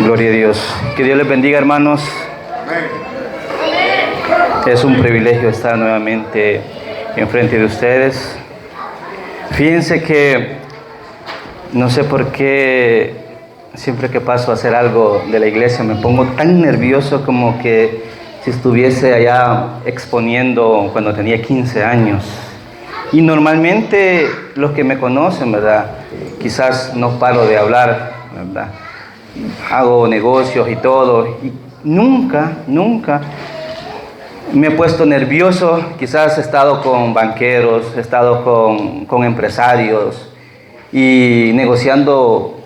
Gloria a Dios. Que Dios les bendiga, hermanos. Es un privilegio estar nuevamente enfrente de ustedes. Fíjense que no sé por qué siempre que paso a hacer algo de la iglesia me pongo tan nervioso como que si estuviese allá exponiendo cuando tenía 15 años. Y normalmente los que me conocen, ¿verdad? Quizás no paro de hablar, ¿verdad? Hago negocios y todo. Y nunca me he puesto nervioso. Quizás he estado con banqueros, he estado con empresarios y negociando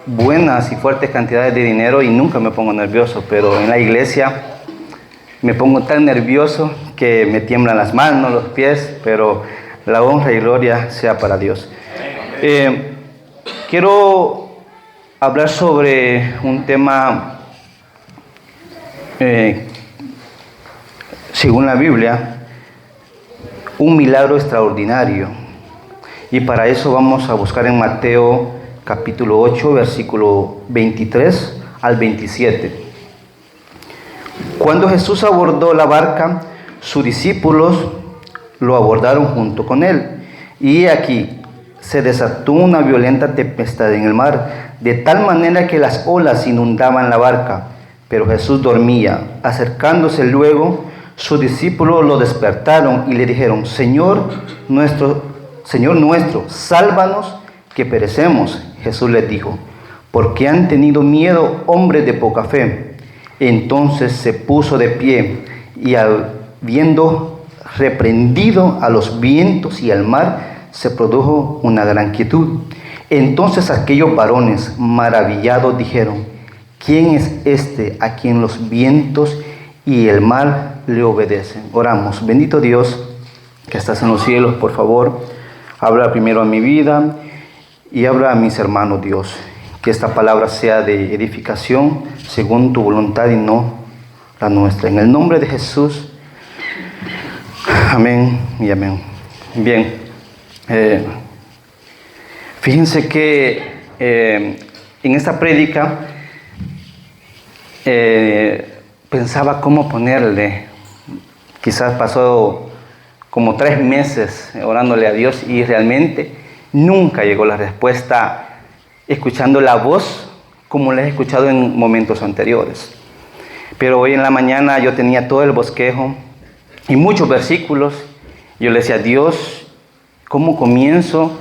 buenas y fuertes cantidades de dinero y nunca me pongo nervioso. Pero en la iglesia me pongo tan nervioso que me tiemblan las manos, los pies, pero la honra y gloria sea para Dios. Quiero hablar sobre un tema, según la Biblia, un milagro extraordinario. Y para eso vamos a buscar en Mateo capítulo 8, versículo 23 al 27. Cuando Jesús abordó la barca, sus discípulos lo abordaron junto con él. Y aquí se desató una violenta tempestad en el mar, de tal manera que las olas inundaban la barca. Pero Jesús dormía. Acercándose luego, sus discípulos lo despertaron y le dijeron: Señor nuestro, sálvanos, que perecemos. Jesús les dijo: ¿por qué han tenido miedo, hombres de poca fe? Entonces se puso de pie y, habiendo reprendido a los vientos y al mar, se produjo una gran quietud. Entonces aquellos varones maravillados dijeron: ¿quién es este a quien los vientos y el mar le obedecen? Oramos. Bendito Dios que estás en los cielos, por favor, habla primero a mi vida y habla a mis hermanos, Dios. Que esta palabra sea de edificación según tu voluntad y no la nuestra. En el nombre de Jesús. Amén y amén. Bien. Fíjense que en esta prédica pensaba cómo ponerle. Quizás pasó como 3 meses orándole a Dios y realmente nunca llegó la respuesta escuchando la voz como la he escuchado en momentos anteriores. Pero hoy en la mañana yo tenía todo el bosquejo y muchos versículos. Yo le decía: Dios, ¿cómo comienzo?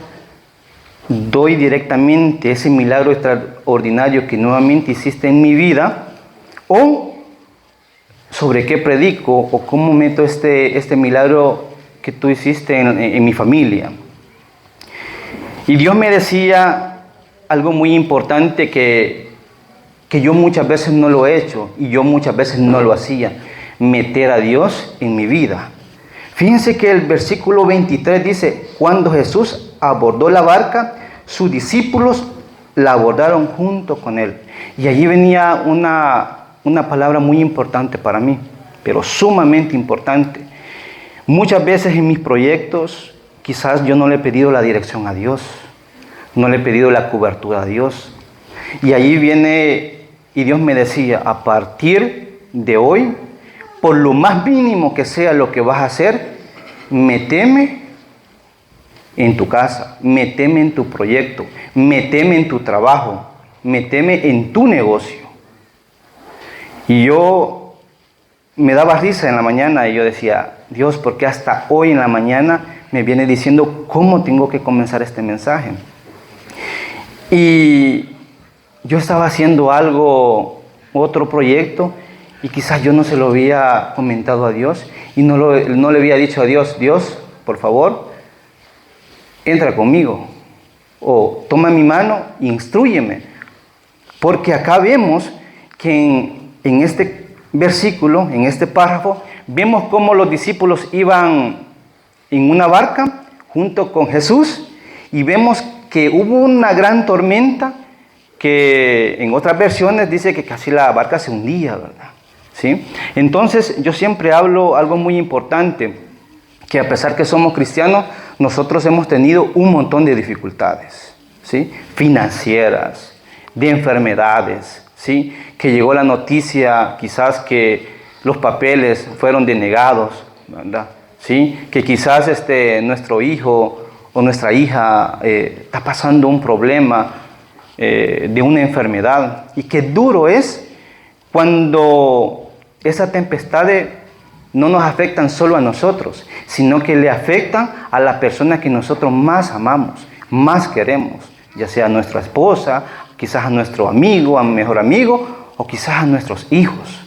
Doy directamente ese milagro extraordinario que nuevamente hiciste en mi vida, o sobre qué predico, o cómo meto este milagro que tú hiciste en mi familia. Y Dios me decía algo muy importante que yo muchas veces no lo he hecho y yo muchas veces no lo hacía: meter a Dios en mi vida. Fíjense que el versículo 23 dice: cuando Jesús abordó la barca, sus discípulos la abordaron junto con él. Y allí venía una palabra muy importante para mí, pero sumamente importante. Muchas veces en mis proyectos, quizás yo no le he pedido la dirección a Dios, no le he pedido la cobertura a Dios. Y allí viene, y Dios me decía: a partir de hoy, por lo más mínimo que sea lo que vas a hacer, méteme en tu casa, méteme en tu proyecto, méteme en tu trabajo, méteme en tu negocio. Y yo me daba risa en la mañana y yo decía: Dios, ¿por qué hasta hoy en la mañana me viene diciendo cómo tengo que comenzar este mensaje? Y yo estaba haciendo otro proyecto, y quizás yo no se lo había comentado a Dios y no le había dicho a Dios: Dios, por favor, entra conmigo, o toma mi mano e instrúyeme. Porque acá vemos que en este versículo, en este párrafo, vemos cómo los discípulos iban en una barca junto con Jesús, y vemos que hubo una gran tormenta que en otras versiones dice que casi la barca se hundía, ¿verdad? ¿Sí? Entonces yo siempre hablo algo muy importante, que a pesar que somos cristianos, nosotros hemos tenido un montón de dificultades, ¿sí? Financieras, de enfermedades, ¿sí? Que llegó la noticia quizás que los papeles fueron denegados, ¿verdad? ¿Sí? Que quizás nuestro hijo o nuestra hija está pasando un problema de una enfermedad. Y qué duro es cuando esas tempestades no nos afectan solo a nosotros, sino que le afectan a la persona que nosotros más amamos, más queremos, ya sea a nuestra esposa, quizás a nuestro amigo, a un mejor amigo, o quizás a nuestros hijos,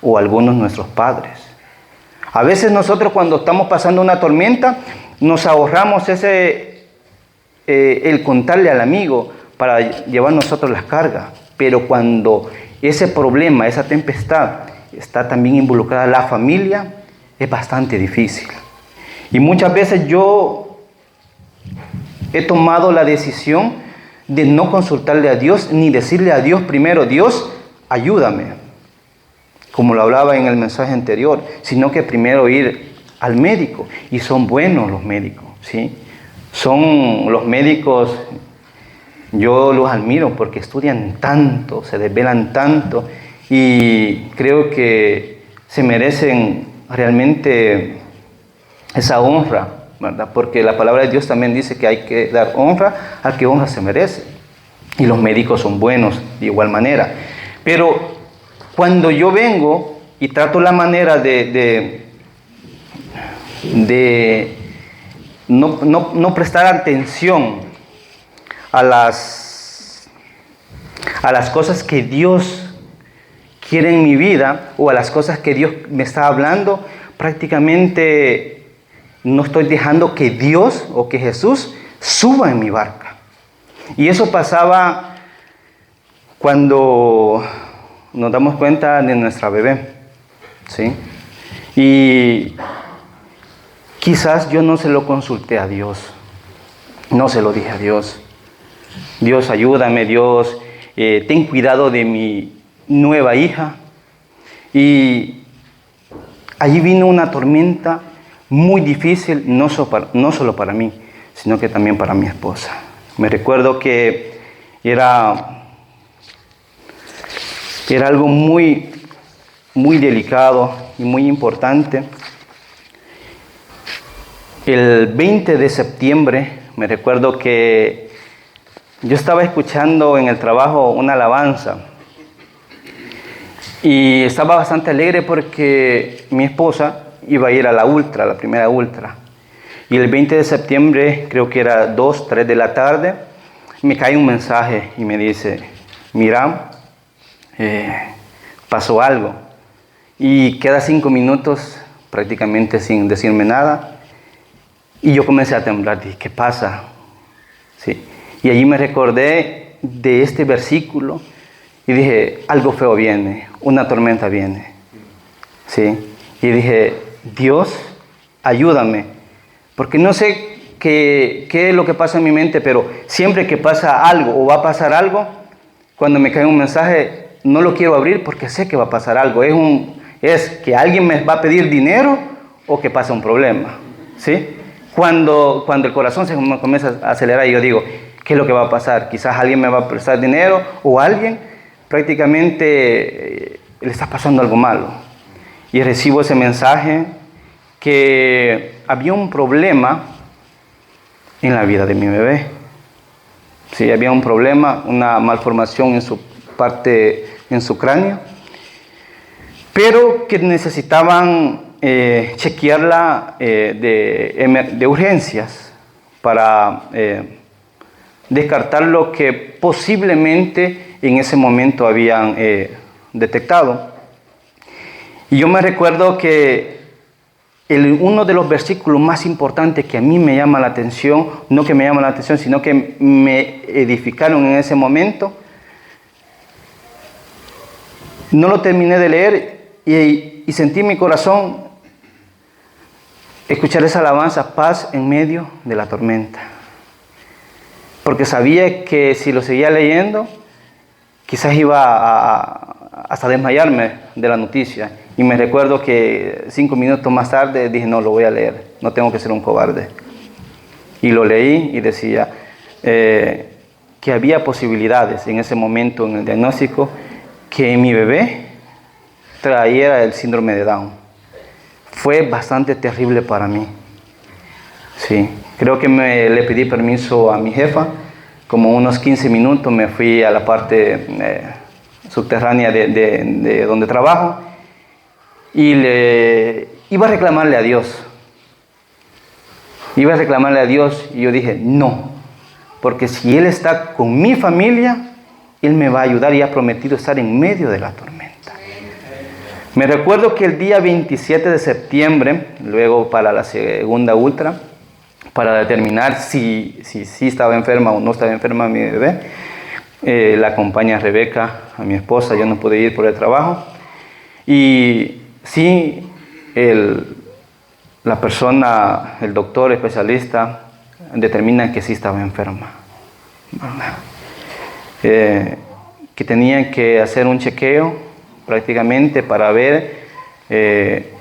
o a algunos de nuestros padres. A veces nosotros cuando estamos pasando una tormenta, nos ahorramos el contarle al amigo para llevar nosotros las cargas. Pero cuando ese problema, esa tempestad, está también involucrada la familia, es bastante difícil. Y muchas veces yo he tomado la decisión de no consultarle a Dios, ni decirle a Dios primero, Dios, ayúdame, como lo hablaba en el mensaje anterior, sino que primero ir al médico. Y son buenos los médicos, ¿sí? Son los médicos, yo los admiro porque estudian tanto, se desvelan tanto y creo que se merecen realmente esa honra, ¿verdad? Porque la palabra de Dios también dice que hay que dar honra al que honra se merece. Y los médicos son buenos de igual manera. Pero cuando yo vengo y trato la manera de no prestar atención a las cosas que Dios quiere en mi vida o a las cosas que Dios me está hablando, prácticamente no estoy dejando que Dios o que Jesús suba en mi barca. Y eso pasaba cuando nos damos cuenta de nuestra bebé, ¿sí? Y quizás yo no se lo consulté a Dios, no se lo dije a Dios. Dios, ayúdame, Dios, ten cuidado de mi nueva hija. Y allí vino una tormenta muy difícil, no solo para mí, sino que también para mi esposa. Me recuerdo que era algo muy, muy delicado y muy importante. El 20 de septiembre, me recuerdo que yo estaba escuchando en el trabajo una alabanza y estaba bastante alegre porque mi esposa iba a ir a la primera ultra. Y el 20 de septiembre, creo que era 2, 3 de la tarde, me cae un mensaje y me dice, mira, pasó algo. Y queda 5 minutos prácticamente sin decirme nada. Y yo comencé a temblar, dije, ¿qué pasa? Sí. Y allí me recordé de este versículo y dije, algo feo viene, una tormenta viene. Sí. Y dije, Dios, ayúdame. Porque no sé qué es lo que pasa en mi mente, pero siempre que pasa algo o va a pasar algo, cuando me cae un mensaje, no lo quiero abrir porque sé que va a pasar algo. Es que alguien me va a pedir dinero o que pasa un problema. ¿Sí? Cuando el corazón se me comienza a acelerar y yo digo, ¿qué es lo que va a pasar? Quizás alguien me va a prestar dinero o alguien prácticamente le está pasando algo malo. Y recibo ese mensaje que había un problema en la vida de mi bebé. Sí, había un problema, una malformación en su cráneo, pero que necesitaban chequearla de urgencias para descartar lo que posiblemente en ese momento habían detectado. Y yo me recuerdo que uno de los versículos más importantes que a mí me llama la atención, no que me llama la atención, sino que me edificaron en ese momento, no lo terminé de leer y sentí en mi corazón escuchar esa alabanza, paz en medio de la tormenta. Porque sabía que si lo seguía leyendo, quizás iba hasta desmayarme de la noticia. Y me recuerdo que 5 minutos más tarde dije, no, lo voy a leer, no tengo que ser un cobarde. Y lo leí y decía que había posibilidades en ese momento en el diagnóstico que mi bebé traía el síndrome de Down. Fue bastante terrible para mí. Sí, creo que le pedí permiso a mi jefa, como unos 15 minutos me fui a la parte subterránea de donde trabajo y iba a reclamarle a Dios. Iba a reclamarle a Dios y yo dije, no, porque si Él está con mi familia, Él me va a ayudar y ha prometido estar en medio de la tormenta. Me recuerdo que el día 27 de septiembre, luego para la segunda ultra, para determinar si estaba enferma o no estaba enferma mi bebé, la acompaña Rebeca, a mi esposa, yo no pude ir por el trabajo. Y sí, la persona, el doctor especialista, determina que sí estaba enferma. Que tenían que hacer un chequeo prácticamente para ver qué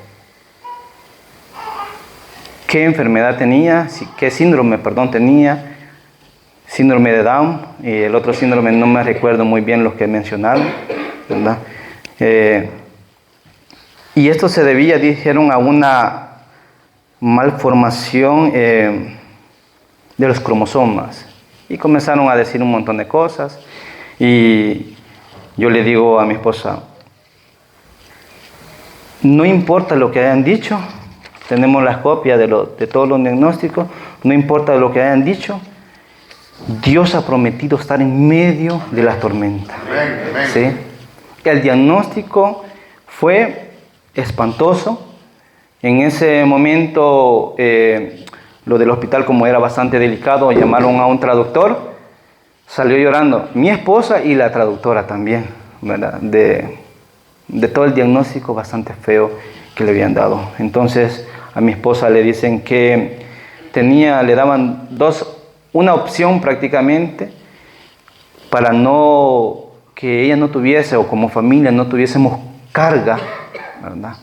enfermedad tenía, qué síndrome, tenía, síndrome de Down, y el otro síndrome no me recuerdo muy bien los que mencionaron, ¿verdad? Y esto se debía, dijeron, a una malformación de los cromosomas. Y comenzaron a decir un montón de cosas, y yo le digo a mi esposa, no importa lo que hayan dicho, tenemos las copias de todos los diagnósticos, no importa lo que hayan dicho, Dios ha prometido estar en medio de la tormenta. ¿Sí? El diagnóstico fue espantoso. En ese momento, lo del hospital, como era bastante delicado, llamaron a un traductor, salió llorando mi esposa y la traductora también, ¿verdad? De todo el diagnóstico bastante feo que le habían dado. Entonces a mi esposa le dicen que le daban una opción prácticamente para que ella no tuviese, o como familia no tuviésemos carga, ¿verdad?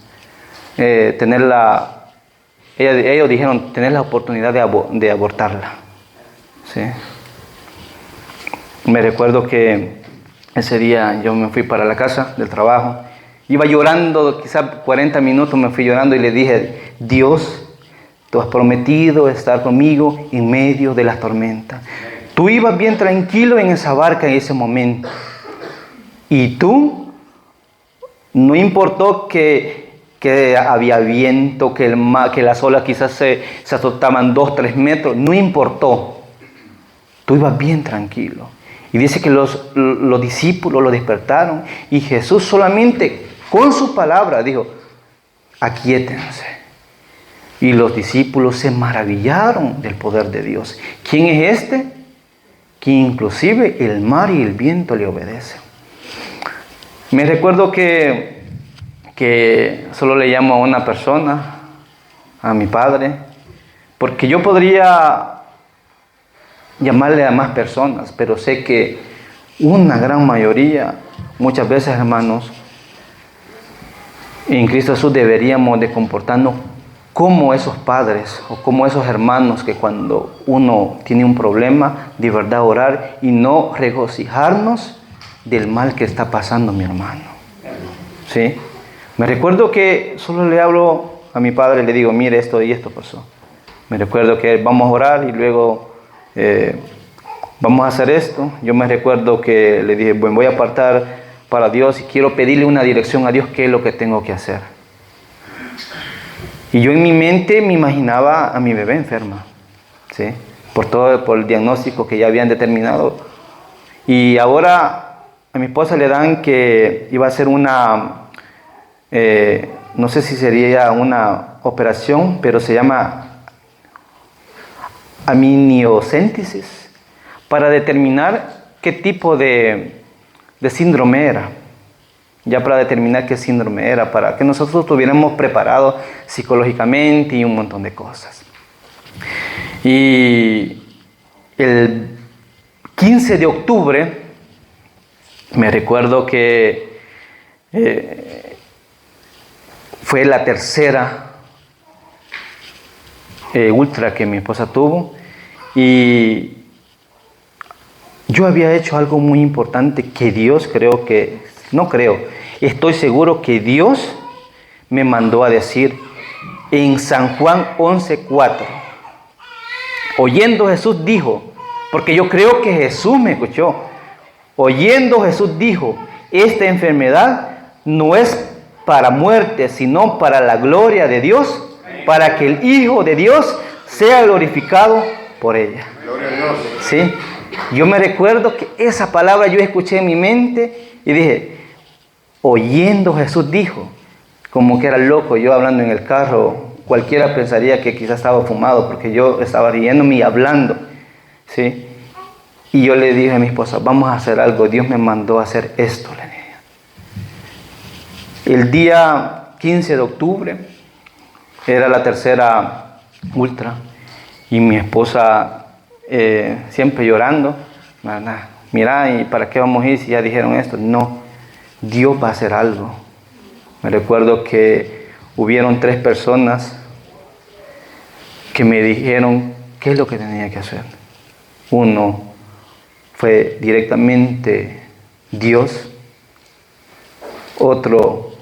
Ellos dijeron tener la oportunidad de abortarla. ¿Sí? Me recuerdo que ese día yo me fui para la casa del trabajo. Iba llorando, quizás 40 minutos me fui llorando y le dije, Dios, tú has prometido estar conmigo en medio de las tormentas. Tú ibas bien tranquilo en esa barca en ese momento. Y tú, no importó que había viento, que las olas quizás se azotaban 2-3 metros, no importó. Tú ibas bien tranquilo. Y dice que los discípulos lo despertaron y Jesús solamente con su palabra dijo, aquíétense. Y los discípulos se maravillaron del poder de Dios. ¿Quién es este? Que inclusive el mar y el viento le obedecen. Me recuerdo que solo le llamo a una persona, a mi padre, porque yo podría llamarle a más personas, pero sé que una gran mayoría, muchas veces, hermanos, en Cristo Jesús deberíamos de comportarnos como esos padres o como esos hermanos que cuando uno tiene un problema, de verdad orar y no regocijarnos del mal que está pasando mi hermano. ¿Sí? Me recuerdo que solo le hablo a mi padre y le digo, mire, esto y esto pasó. Me recuerdo que vamos a orar y luego vamos a hacer esto. Yo me recuerdo que le dije, bueno, voy a apartar para Dios y quiero pedirle una dirección a Dios, qué es lo que tengo que hacer. Y yo en mi mente me imaginaba a mi bebé enferma, ¿sí? Por el diagnóstico que ya habían determinado. Y ahora a mi esposa le dan que iba a hacer una, no sé si sería una operación, pero se llama amniocéntesis, para determinar qué tipo de síndrome era. Ya para determinar qué síndrome era, para que nosotros estuviéramos preparados psicológicamente y un montón de cosas. Y el 15 de octubre, me recuerdo que fue la tercera ultra que mi esposa tuvo, y yo había hecho algo muy importante que Dios creo que no creo, estoy seguro que Dios me mandó a decir en San Juan 11:4. Oyendo Jesús dijo, porque yo creo que Jesús me escuchó. Oyendo Jesús dijo, esta enfermedad no es para muerte, sino para la gloria de Dios, para que el Hijo de Dios sea glorificado por ella. Gloria a Dios. ¿Sí? Yo me recuerdo que esa palabra yo escuché en mi mente y dije, oyendo Jesús dijo, como que era loco yo hablando en el carro. Cualquiera pensaría que quizás estaba fumado porque yo estaba riéndome y hablando, ¿sí? Y yo le dije a mi esposa, vamos a hacer algo, Dios me mandó a hacer esto, le dije. El día 15 de octubre era la tercera ultra y mi esposa siempre llorando, mira, ¿y para qué vamos a ir si ya dijeron esto? No, Dios va a hacer algo. Me recuerdo que hubieron 3 personas que me dijeron qué es lo que tenía que hacer. Uno fue directamente Dios. Otro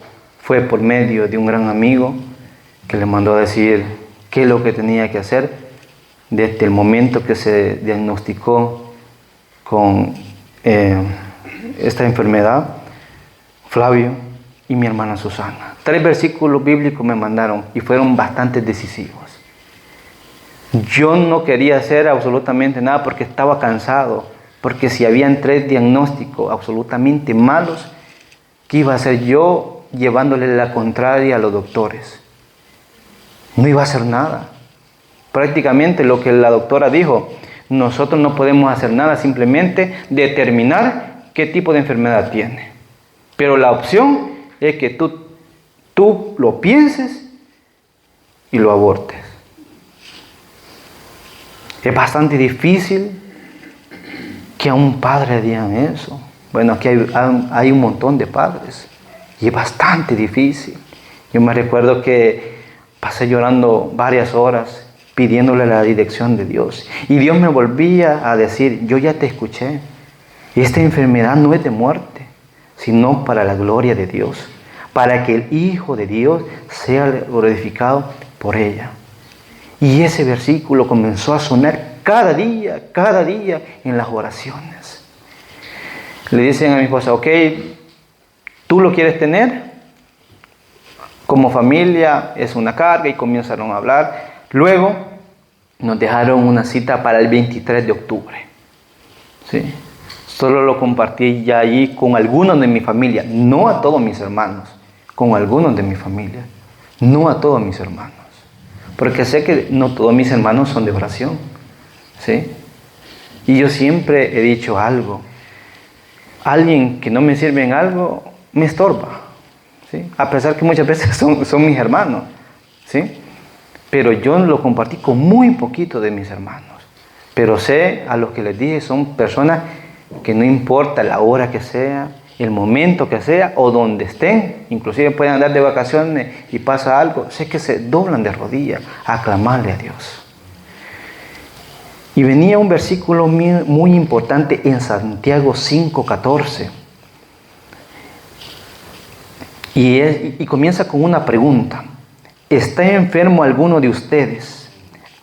fue por medio de un gran amigo que le mandó a decir qué es lo que tenía que hacer desde el momento que se diagnosticó con esta enfermedad, Flavio y mi hermana Susana. 3 versículos bíblicos me mandaron y fueron bastante decisivos. Yo no quería hacer absolutamente nada porque estaba cansado, porque si habían 3 diagnósticos absolutamente malos, ¿qué iba a hacer yo llevándole la contraria a los doctores? No iba a hacer nada. Prácticamente lo que la doctora dijo, nosotros no podemos hacer nada, simplemente determinar qué tipo de enfermedad tiene. Pero la opción es que tú lo pienses y lo abortes. Es bastante difícil que a un padre le digan eso. Bueno, aquí hay un montón de padres y es bastante difícil. Yo me recuerdo que pasé llorando varias horas pidiéndole la dirección de Dios. Y Dios me volvía a decir, yo ya te escuché. Esta enfermedad no es de muerte, sino para la gloria de Dios, para que el Hijo de Dios sea glorificado por ella. Y ese versículo comenzó a sonar cada día en las oraciones. Le dicen a mi esposa, ok, ¿tú lo quieres tener? Como familia es una carga y comenzaron a hablar. Luego nos dejaron una cita para el 23 de octubre. ¿Sí? Solo lo compartí ya allí con algunos de mi familia, no a todos mis hermanos, con algunos de mi familia, no a todos mis hermanos. Porque sé que no todos mis hermanos son de oración, ¿sí? Y yo siempre he dicho algo. Alguien que no me sirve en algo, me estorba, ¿sí? A pesar que muchas veces son mis hermanos, ¿sí? Pero yo lo compartí con muy poquito de mis hermanos. Pero sé, a los que les dije, son personas que no importa la hora que sea, el momento que sea o donde estén, inclusive pueden andar de vacaciones y pasa algo, sé que se doblan de rodillas a clamarle a Dios. Y venía un versículo muy importante en Santiago 5:14 y comienza con una pregunta: ¿está enfermo alguno de ustedes?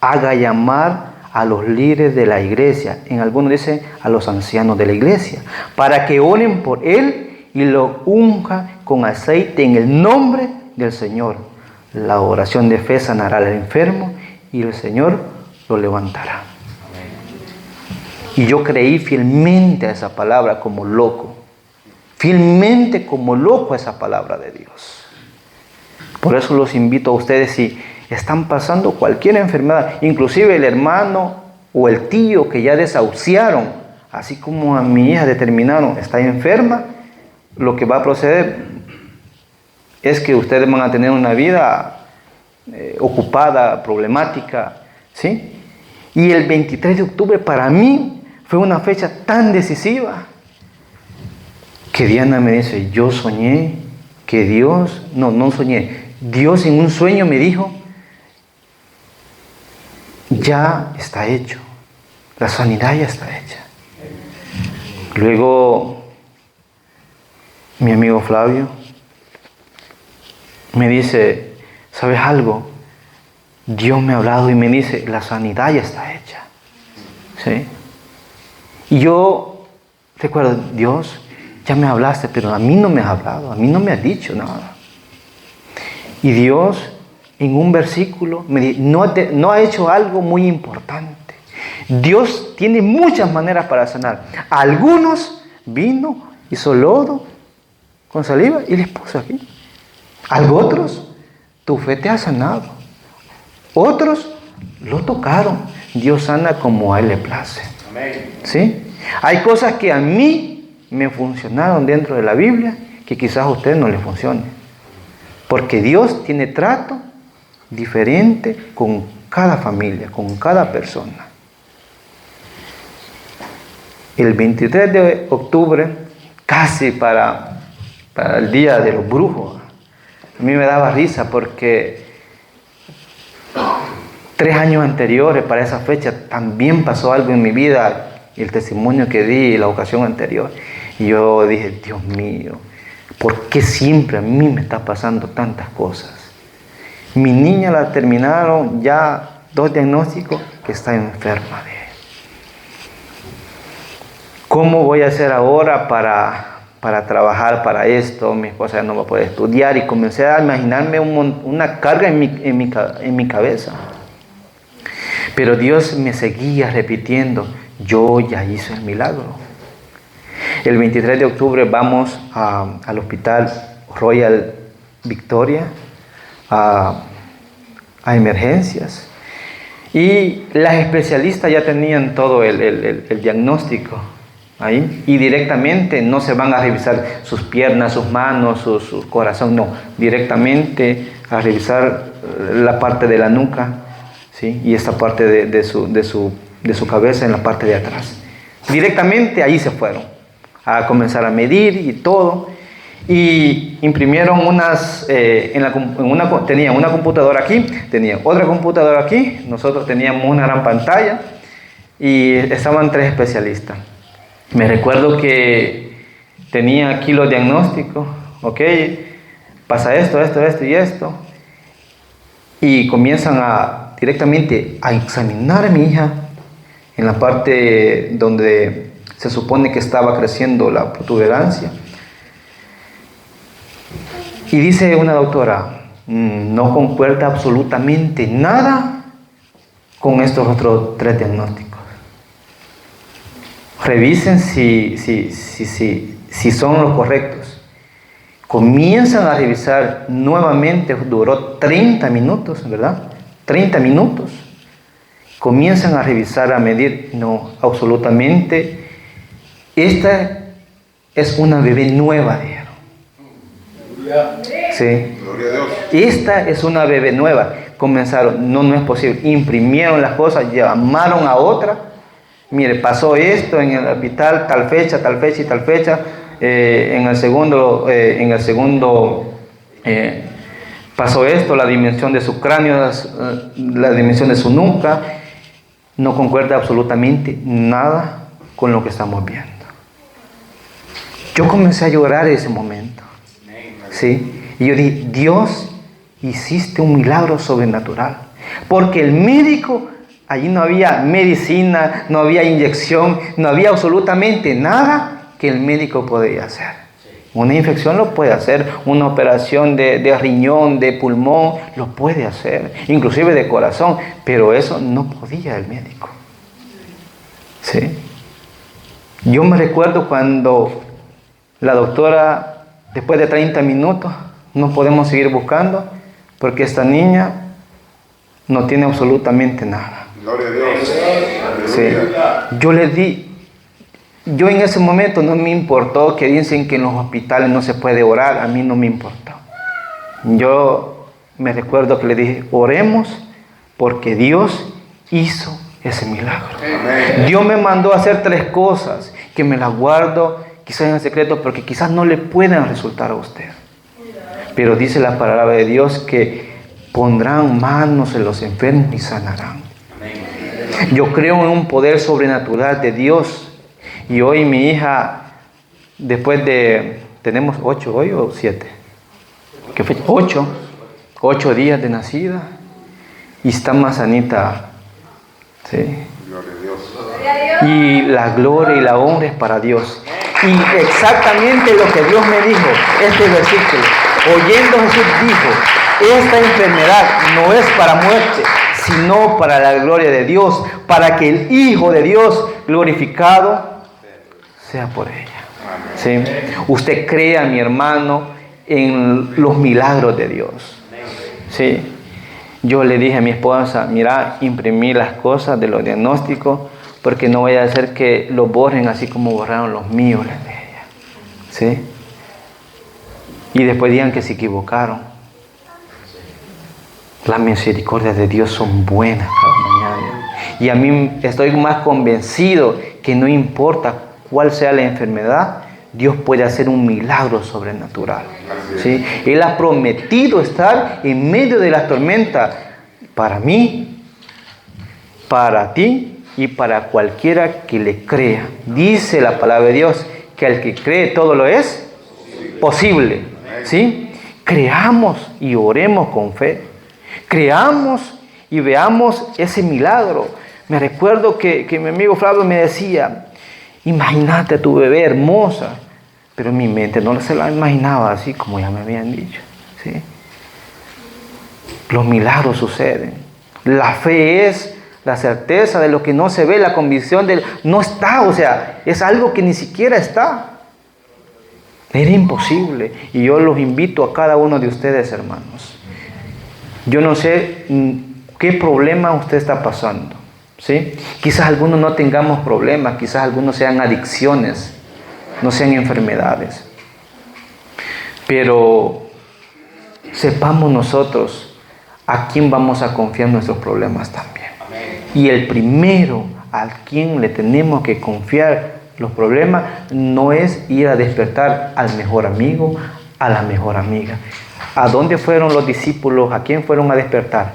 Haga llamar a los líderes de la iglesia, en algunos dice a los ancianos de la iglesia, para que oren por él y lo unja con aceite en el nombre del Señor. La oración de fe sanará al enfermo y el Señor lo levantará. Y yo creí fielmente a esa palabra como loco, fielmente como loco a esa palabra de Dios. Por eso los invito a ustedes, si están pasando cualquier enfermedad, inclusive el hermano o el tío que ya desahuciaron, así como a mi hija determinaron, está enferma, lo que va a proceder es que ustedes van a tener una vida ocupada, problemática, ¿sí? Y el 23 de octubre para mí fue una fecha tan decisiva que Diana me dice, yo soñé que Dios, no soñé, Dios en un sueño me dijo, ya está hecho, la sanidad ya está hecha. Luego mi amigo Flavio me dice, ¿sabes algo? Dios me ha hablado y me dice, la sanidad ya está hecha. ¿Sí? Y yo recuerdo, Dios, ya me hablaste, pero a mí no me has hablado, a mí no me has dicho nada. Y Dios, en un versículo, me dice, no ha hecho algo muy importante. Dios tiene muchas maneras para sanar. A algunos vino, hizo lodo con saliva y les puso aquí. A otros, tu fe te ha sanado. Otros lo tocaron. Dios sana como a Él le place. Amén. ¿Sí? Hay cosas que a mí me funcionaron dentro de la Biblia que quizás a usted no le funcione. Porque Dios tiene trato diferente con cada familia, con cada persona. El 23 de octubre, casi para el Día de los Brujos, a mí me daba risa porque 3 años anteriores para esa fecha también pasó algo en mi vida, el testimonio que di la ocasión anterior. Y yo dije, Dios mío, ¿por qué siempre a mí me está pasando tantas cosas? Mi niña la terminaron ya 2 diagnósticos que está enferma de él. ¿Cómo voy a hacer ahora para trabajar para esto? Mi esposa ya no va a poder estudiar y comencé a imaginarme una carga en mi cabeza. Pero Dios me seguía repitiendo, yo ya hice el milagro. El 23 de octubre vamos al Hospital Royal Victoria, a emergencias. Y las especialistas ya tenían todo el diagnóstico ahí. Y directamente no se van a revisar sus piernas, sus manos, su corazón, no. Directamente a revisar la parte de la nuca, ¿sí? Y esta parte de su cabeza en la parte de atrás. Directamente ahí se fueron a comenzar a medir y todo. Y imprimieron tenían una computadora aquí, tenían otra computadora aquí, nosotros teníamos una gran pantalla y estaban 3 especialistas. Me recuerdo que tenía aquí los diagnósticos, ok, pasa esto y esto, y comienzan directamente a examinar a mi hija en la parte donde se supone que estaba creciendo la protuberancia. Y dice una doctora, no concuerda absolutamente nada con estos otros 3 diagnósticos. Revisen si son los correctos. Comienzan a revisar nuevamente, duró 30 minutos, ¿verdad? 30 minutos. Comienzan a revisar, a medir, no, absolutamente. Esta es una bebé nueva, dijeron. Sí. Gloria a Dios. Esta es una bebé nueva. Comenzaron, no es posible. Imprimieron las cosas, llamaron a otra. Mire, pasó esto en el hospital, tal fecha y tal fecha. En el segundo pasó esto, la dimensión de su cráneo, la dimensión de su nuca. No concuerda absolutamente nada con lo que estamos viendo. Yo comencé a llorar en ese momento. ¿Sí? Y yo dije, Dios, hiciste un milagro sobrenatural. Porque el médico, allí no había medicina, no había inyección, no había absolutamente nada que el médico podía hacer. Una infección lo puede hacer, una operación de riñón, de pulmón, lo puede hacer, inclusive de corazón, pero eso no podía el médico. ¿Sí? Yo me recuerdo cuando la doctora, después de 30 minutos, no podemos seguir buscando porque esta niña no tiene absolutamente nada. Gloria a Dios. Sí. Yo en ese momento no me importó que dicen que en los hospitales no se puede orar, a mí no me importó. Yo me recuerdo que le dije, oremos porque Dios hizo ese milagro. Amén. Dios me mandó a hacer 3 cosas que me las guardo quizás en secreto porque quizás no le puedan resultar a usted. Pero dice la palabra de Dios que pondrán manos en los enfermos y sanarán. Yo creo en un poder sobrenatural de Dios. Y hoy mi hija, después de tenemos 8 hoy o 7. ¿Qué fecha? 8 días de nacida. Y está más sanita. Sí. Y la gloria y la honra es para Dios. Y exactamente lo que Dios me dijo, este versículo. Oyendo Jesús dijo, esta enfermedad no es para muerte, sino para la gloria de Dios, para que el Hijo de Dios glorificado sea por ella. ¿Sí? Usted crea, mi hermano, en los milagros de Dios. ¿Sí? Yo le dije a mi esposa, mira, imprimí las cosas de los diagnósticos, porque no vaya a ser que los borren así como borraron los míos, les dije ella. ¿Sí? Y después digan que se equivocaron. Las misericordias de Dios son buenas cada mañana. Y a mí estoy más convencido que no importa cuál sea la enfermedad, Dios puede hacer un milagro sobrenatural. ¿Sí? Él ha prometido estar en medio de las tormentas para mí, para ti y para cualquiera que le crea. Dice la palabra de Dios que al que cree todo lo es posible. ¿Sí? Creamos y oremos con fe. Creamos y veamos ese milagro. Me recuerdo que mi amigo Flavio me decía, imagínate a tu bebé hermosa, pero en mi mente no se la imaginaba así como ya me habían dicho. ¿Sí? Los milagros suceden. La fe es la certeza de lo que no se ve, la convicción de no está, o sea, es algo que ni siquiera está. Era imposible. Y yo los invito a cada uno de ustedes, hermanos. Yo no sé qué problema usted está pasando. ¿Sí? Quizás algunos no tengamos problemas, quizás algunos sean adicciones, no sean enfermedades. Pero sepamos nosotros a quién vamos a confiar nuestros problemas también. Y el primero a quien le tenemos que confiar los problemas no es ir a despertar al mejor amigo, a la mejor amiga. ¿A dónde fueron los discípulos? ¿A quién fueron a despertar?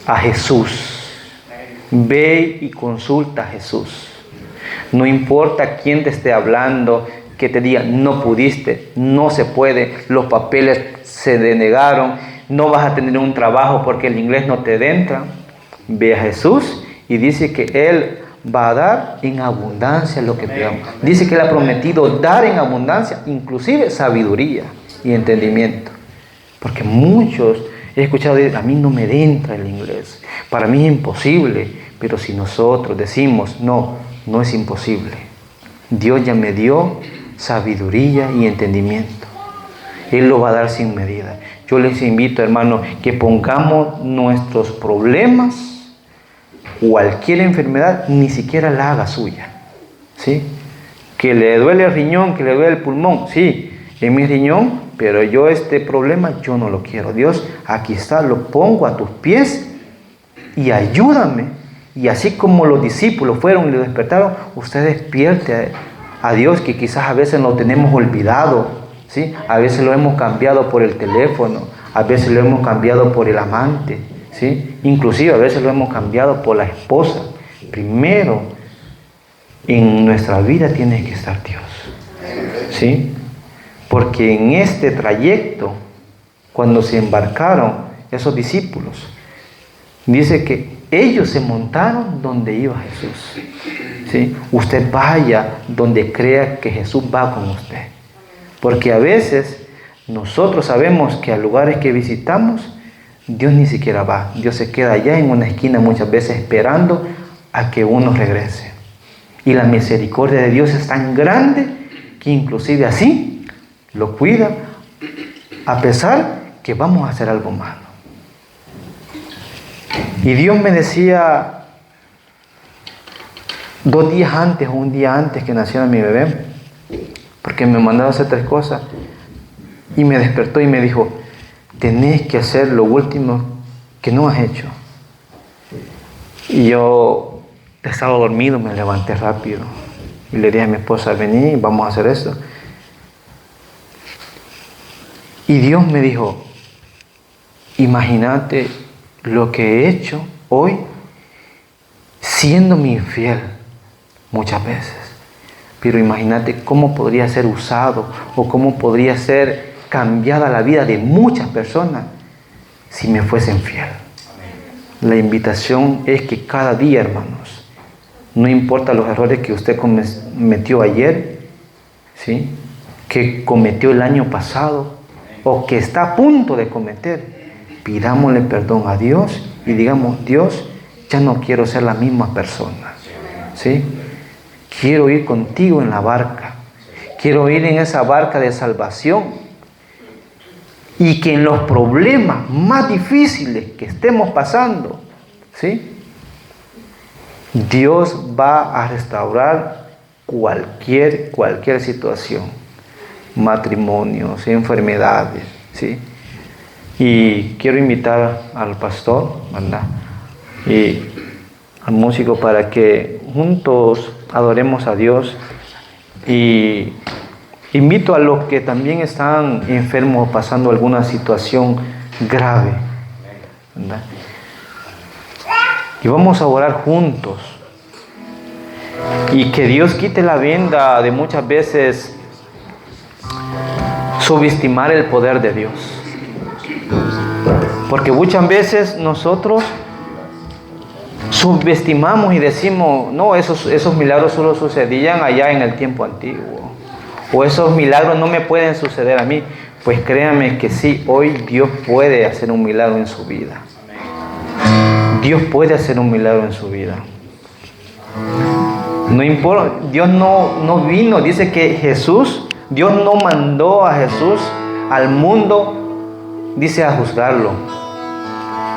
A Jesús. Ve y consulta a Jesús. No importa quién te esté hablando, que te diga, no pudiste, no se puede, los papeles se denegaron, no vas a tener un trabajo porque el inglés no te entra. Ve a Jesús y dice que Él va a dar en abundancia lo que pidamos. Dice que Él ha prometido dar en abundancia, inclusive sabiduría y entendimiento. Porque muchos he escuchado decir, a mí no me entra el inglés, para mí es imposible. Pero si nosotros decimos, no es imposible. Dios ya me dio sabiduría y entendimiento. Él lo va a dar sin medida. Yo les invito, hermanos, que pongamos nuestros problemas, cualquier enfermedad, ni siquiera la haga suya. ¿Sí? Que le duele el riñón, que le duele el pulmón. Sí, en mi riñón, pero yo este problema yo no lo quiero. Dios, aquí está, lo pongo a tus pies y ayúdame. Y así como los discípulos fueron y lo despertaron, usted despierte a Dios, que quizás a veces lo tenemos olvidado, ¿sí? A veces lo hemos cambiado por el teléfono, a veces lo hemos cambiado por el amante, ¿sí? Inclusive a veces lo hemos cambiado por la esposa. Primero, en nuestra vida tiene que estar Dios, ¿sí? Porque en este trayecto, cuando se embarcaron esos discípulos, dice que ellos se montaron donde iba Jesús. ¿Sí? Usted vaya donde crea que Jesús va con usted. Porque a veces nosotros sabemos que a lugares que visitamos, Dios ni siquiera va. Dios se queda allá en una esquina muchas veces esperando a que uno regrese. Y la misericordia de Dios es tan grande que inclusive así lo cuida, a pesar que vamos a hacer algo malo. Y Dios me decía 2 días antes o un día antes que naciera mi bebé, porque me mandaba a hacer 3 cosas, y me despertó y me dijo, tenés que hacer lo último que no has hecho. Y yo estaba dormido, me levanté rápido y le dije a mi esposa, vení, vamos a hacer esto. Y Dios me dijo, imagínate lo que he hecho hoy, siéndome infiel muchas veces, Pero imagínate cómo podría ser usado o cómo podría ser cambiada la vida de muchas personas si me fuesen fiel. La invitación es que cada día, hermanos, no importa los errores que usted cometió ayer, ¿sí?, que cometió el año pasado o que está a punto de cometer, pidámosle perdón a Dios y digamos: Dios, ya no quiero ser la misma persona, ¿sí? Quiero ir contigo en la barca, quiero ir en esa barca de salvación, y que en los problemas más difíciles que estemos pasando, ¿sí?, Dios va a restaurar cualquier situación, matrimonios, enfermedades, ¿sí? Y quiero invitar al pastor, ¿verdad?, y al músico para que juntos adoremos a Dios. Y invito a los que también están enfermos, pasando alguna situación grave, ¿verdad?, y vamos a orar juntos. Y que Dios quite la venda de muchas veces subestimar el poder de Dios. Porque muchas veces nosotros subestimamos y decimos: no, esos milagros solo sucedían allá en el tiempo antiguo, o esos milagros no me pueden suceder a mí. Pues créanme que sí, hoy Dios puede hacer un milagro en su vida. Dios puede hacer un milagro en su vida. No importa, Dios no vino, dice que Dios no mandó a Jesús al mundo, dice, a juzgarlo,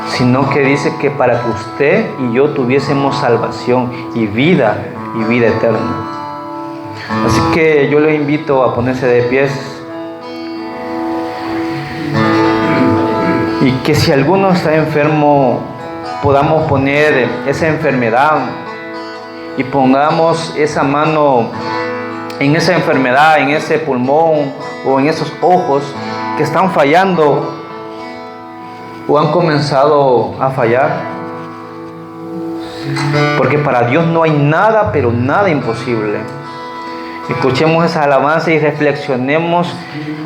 sino que dice que para que usted y yo tuviésemos salvación y vida eterna. Así que yo les invito a ponerse de pies, y que si alguno está enfermo, podamos poner esa enfermedad y pongamos esa mano en esa enfermedad, en ese pulmón o en esos ojos que están fallando o han comenzado a fallar. Porque para Dios no hay nada, pero nada imposible. Escuchemos esa alabanza y reflexionemos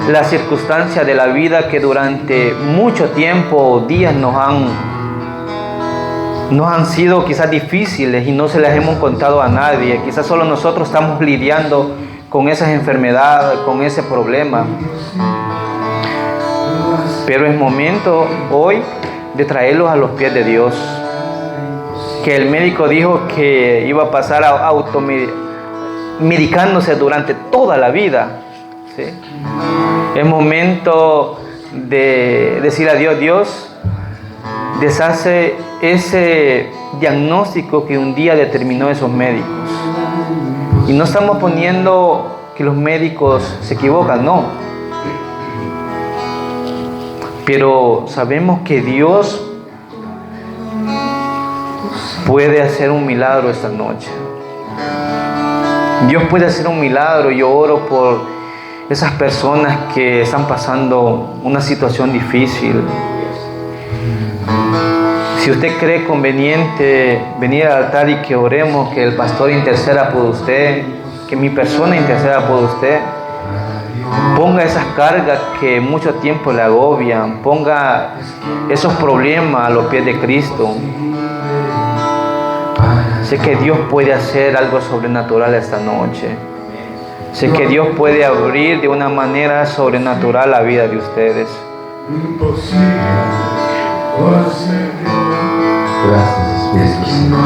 las circunstancias de la vida que durante mucho tiempo, días nos han sido quizás difíciles y no se las hemos contado a nadie. Quizás solo nosotros estamos lidiando con esas enfermedades, con ese problema. Pero es momento hoy de traerlos a los pies de Dios. Que el médico dijo que iba a pasar a automedicándose durante toda la vida, ¿sí? Es momento de decir a Dios: Dios, deshace ese diagnóstico que un día determinó esos médicos. Y no estamos poniendo que los médicos se equivocan, no. Pero sabemos que Dios puede hacer un milagro esta noche. Dios puede hacer un milagro. Yo oro por esas personas que están pasando una situación difícil. Si usted cree conveniente venir al altar y que oremos, que el pastor interceda por usted, que mi persona interceda por usted, ponga esas cargas que mucho tiempo le agobian, ponga esos problemas a los pies de Cristo. Sé que Dios puede hacer algo sobrenatural esta noche. Sé que Dios puede abrir de una manera sobrenatural la vida de ustedes. Gracias, Espíritu Santo.